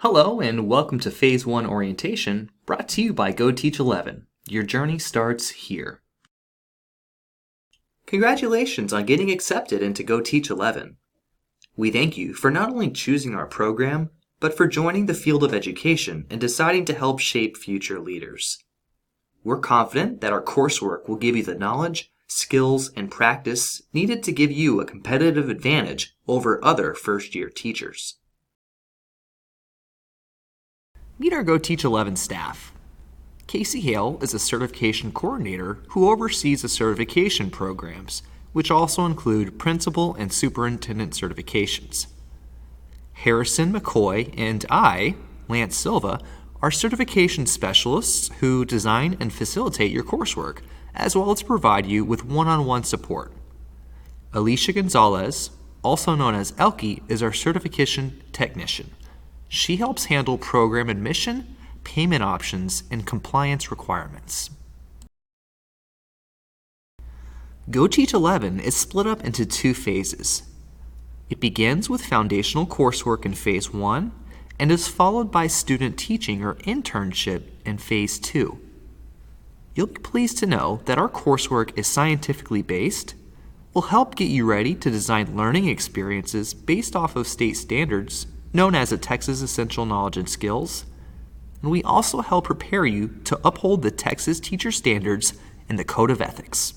Hello and welcome to Phase 1 Orientation, brought to you by GoTeach11. Your journey starts here. Congratulations on getting accepted into GoTeach11. We thank you for not only choosing our program, but for joining the field of education and deciding to help shape future leaders. We're confident that our coursework will give you the knowledge, skills, and practice needed to give you a competitive advantage over other first-year teachers. Meet our GoTeach11 staff. Casey Hale is a certification coordinator who oversees the certification programs, which also include principal and superintendent certifications. Harrison McCoy and I, Lance Silva, are certification specialists who design and facilitate your coursework, as well as provide you with one-on-one support. Alicia Gonzalez, also known as Elke, is our certification technician. She helps handle program admission, payment options, and compliance requirements. GoTeach11 is split up into two phases. It begins with foundational coursework in Phase 1 and is followed by student teaching or internship in Phase 2. You'll be pleased to know that our coursework is scientifically based, will help get you ready to design learning experiences based off of state standards known as the Texas Essential Knowledge and Skills, and we also help prepare you to uphold the Texas Teacher Standards and the Code of Ethics.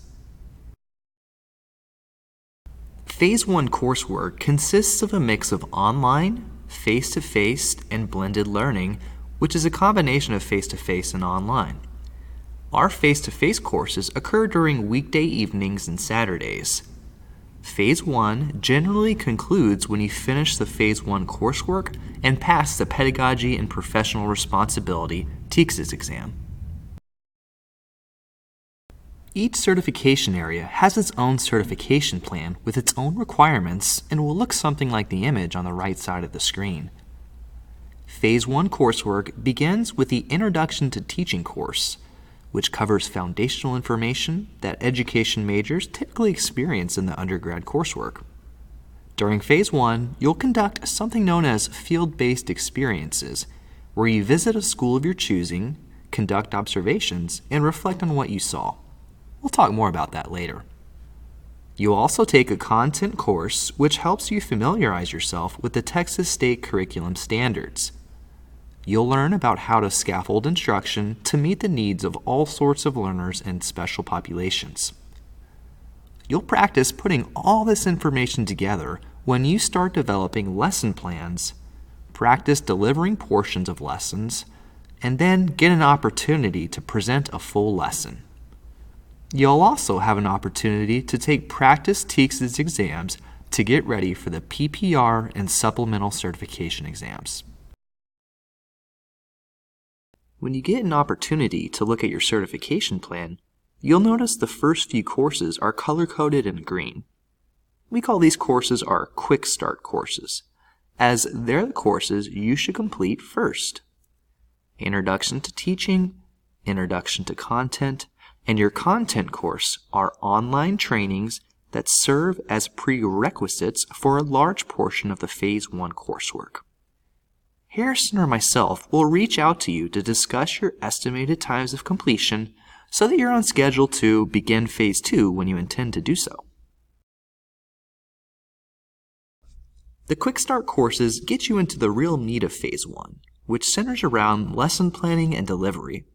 Phase 1 coursework consists of a mix of online, face-to-face, and blended learning, which is a combination of face-to-face and online. Our face-to-face courses occur during weekday evenings and Saturdays. Phase 1 generally concludes when you finish the Phase 1 coursework and pass the Pedagogy and Professional Responsibility TEKS exam. Each certification area has its own certification plan with its own requirements and will look something like the image on the right side of the screen. Phase 1 coursework begins with the Introduction to Teaching course, which covers foundational information that education majors typically experience in the undergrad coursework. During Phase 1, you'll conduct something known as field-based experiences, where you visit a school of your choosing, conduct observations, and reflect on what you saw. We'll talk more about that later. You'll also take a content course, which helps you familiarize yourself with the Texas State Curriculum Standards. You'll learn about how to scaffold instruction to meet the needs of all sorts of learners and special populations. You'll practice putting all this information together when you start developing lesson plans, practice delivering portions of lessons, and then get an opportunity to present a full lesson. You'll also have an opportunity to take practice TEKS exams to get ready for the PPR and supplemental certification exams. When you get an opportunity to look at your certification plan, you'll notice the first few courses are color-coded in green. We call these courses our Quick Start courses, as they're the courses you should complete first. Introduction to Teaching, Introduction to Content, and your Content course are online trainings that serve as prerequisites for a large portion of the Phase 1 coursework. Harrison or myself will reach out to you to discuss your estimated times of completion so that you're on schedule to begin Phase 2 when you intend to do so. The Quick Start courses get you into the real meat of Phase 1, which centers around lesson planning and delivery.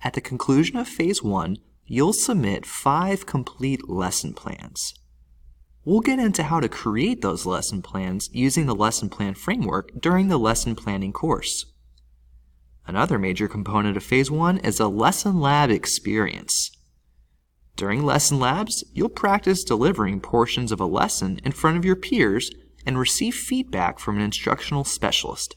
At the conclusion of Phase 1, you'll submit 5 complete lesson plans. We'll get into how to create those lesson plans using the lesson plan framework during the lesson planning course. Another major component of Phase 1 is a lesson lab experience. During lesson labs, you'll practice delivering portions of a lesson in front of your peers and receive feedback from an instructional specialist.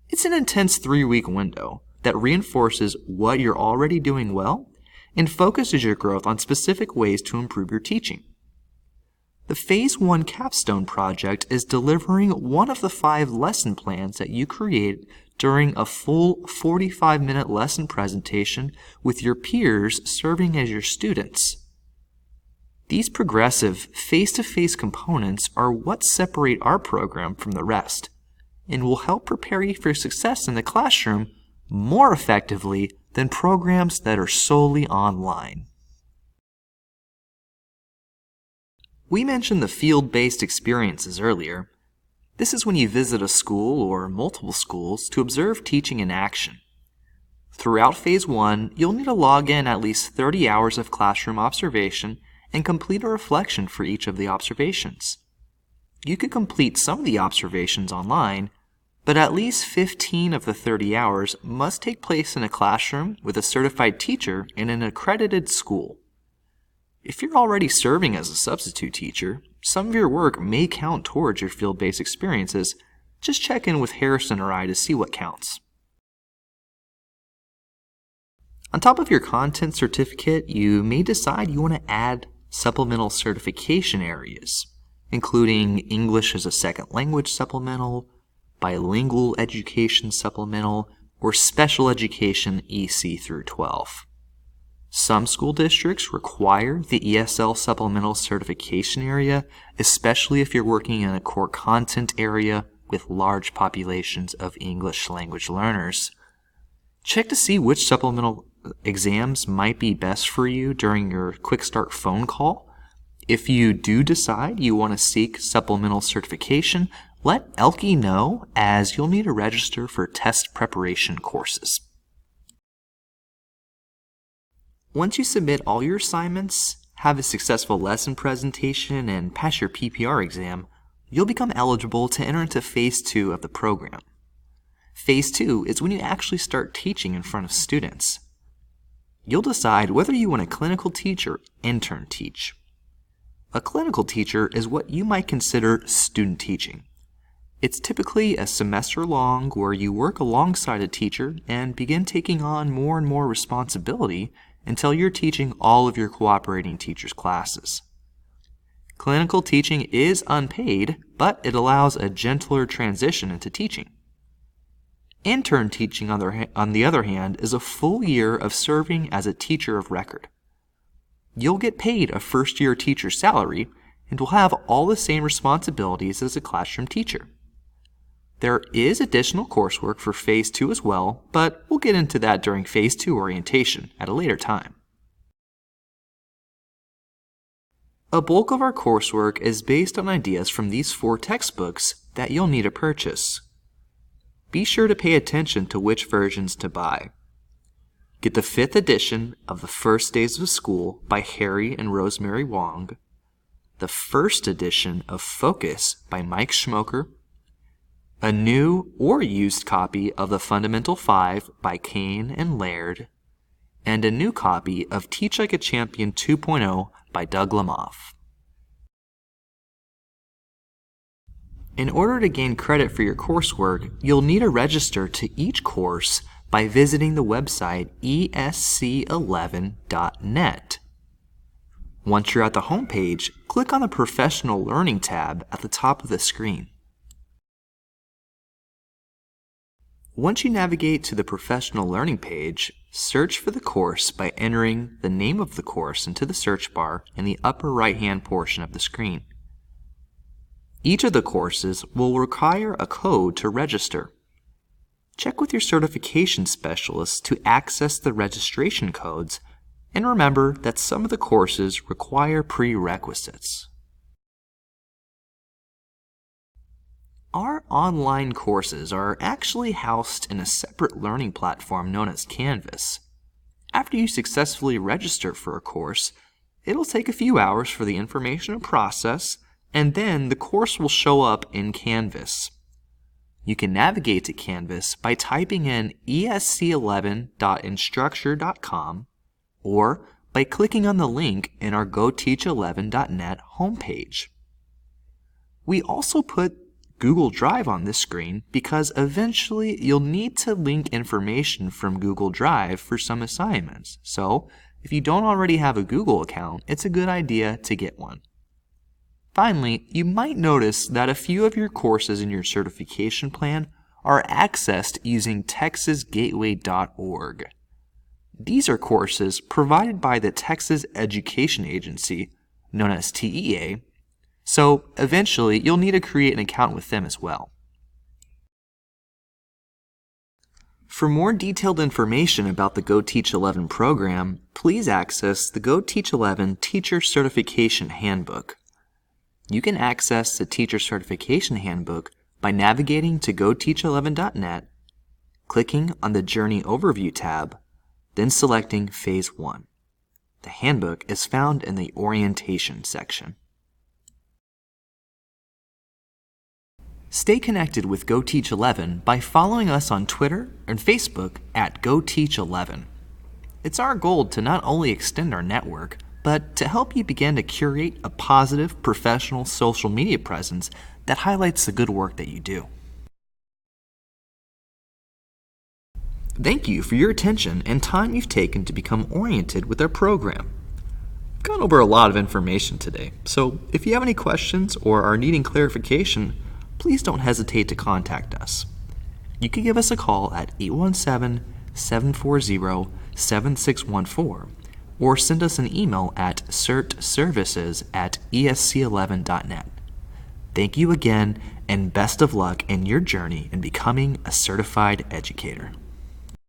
It's an intense 3-week window that reinforces what you're already doing well and focuses your growth on specific ways to improve your teaching. The Phase 1 capstone project is delivering one of the 5 lesson plans that you created during a full 45-minute lesson presentation with your peers serving as your students. These progressive, face-to-face components are what separate our program from the rest. and will help prepare you for success in the classroom more effectively than programs that are solely online. We mentioned the field-based experiences earlier. This is when you visit a school or multiple schools to observe teaching in action. Throughout Phase 1, you'll need to log in at least 30 hours of classroom observation and complete a reflection for each of the observations. You could complete some of the observations online, but at least 15 of the 30 hours must take place in a classroom with a certified teacher in an accredited school. If you're already serving as a substitute teacher, some of your work may count towards your field-based experiences. Just check in with Harrison or I to see what counts. On top of your content certificate, you may decide you want to add supplemental certification areas, including English as a second language supplemental, bilingual education supplemental, or special education EC through 12. Some school districts require the ESL supplemental certification area, especially if you're working in a core content area with large populations of English language learners. Check to see which supplemental exams might be best for you during your Quick Start phone call. If you do decide you want to seek supplemental certification, let ELKI know, as you'll need to register for test preparation courses. Once you submit all your assignments, have a successful lesson presentation, and pass your PPR exam, you'll become eligible to enter into Phase 2 of the program. Phase 2 is when you actually start teaching in front of students. You'll decide whether you want to clinical teach or intern teach. A clinical teacher is what you might consider student teaching. It's typically a semester long where you work alongside a teacher and begin taking on more and more responsibility until you're teaching all of your cooperating teachers' classes. Clinical teaching is unpaid, but it allows a gentler transition into teaching. Intern teaching, on the other hand, is a full year of serving as a teacher of record. You'll get paid a first-year teacher's salary and will have all the same responsibilities as a classroom teacher. There is additional coursework for Phase 2 as well, but we'll get into that during Phase 2 orientation at a later time. A bulk of our coursework is based on ideas from these 4 textbooks that you'll need to purchase. Be sure to pay attention to which versions to buy. Get the 5th edition of The First Days of School by Harry and Rosemary Wong, the 1st edition of Focus by Mike Schmoker, a new or used copy of The Fundamental 5 by Kane and Laird, and a new copy of Teach Like a Champion 2.0 by Doug Lemoff. In order to gain credit for your coursework, you'll need to register to each course by visiting the website esc11.net. Once you're at the home page, click on the Professional Learning tab at the top of the screen. Once you navigate to the Professional Learning page, search for the course by entering the name of the course into the search bar in the upper right-hand portion of the screen. Each of the courses will require a code to register. Check with your certification specialist to access the registration codes, and remember that some of the courses require prerequisites. Our online courses are actually housed in a separate learning platform known as Canvas. After you successfully register for a course, it'll take a few hours for the information to process, and then the course will show up in Canvas. You can navigate to Canvas by typing in esc11.instructure.com or by clicking on the link in our GoTeach11.net homepage. We also put Google Drive on this screen because eventually you'll need to link information from Google Drive for some assignments. So if you don't already have a Google account, it's a good idea to get one. Finally, you might notice that a few of your courses in your certification plan are accessed using texasgateway.org. These are courses provided by the Texas Education Agency, known as TEA, so eventually you'll need to create an account with them as well. For more detailed information about the Go Teach 11 program, please access the Go Teach 11 Teacher Certification Handbook. You can access the Teacher Certification Handbook by navigating to goteach11.net, clicking on the Journey Overview tab, then selecting Phase 1. The handbook is found in the Orientation section. Stay connected with Go Teach 11 by following us on Twitter and Facebook at Go Teach 11. It's our goal to not only extend our network, but to help you begin to curate a positive, professional social media presence that highlights the good work that you do. Thank you for your attention and time you've taken to become oriented with our program. We've gone over a lot of information today, so if you have any questions or are needing clarification, please don't hesitate to contact us. You can give us a call at 817-740-7614 or send us an email at certservices@esc11.net. Thank you again, and best of luck in your journey in becoming a certified educator.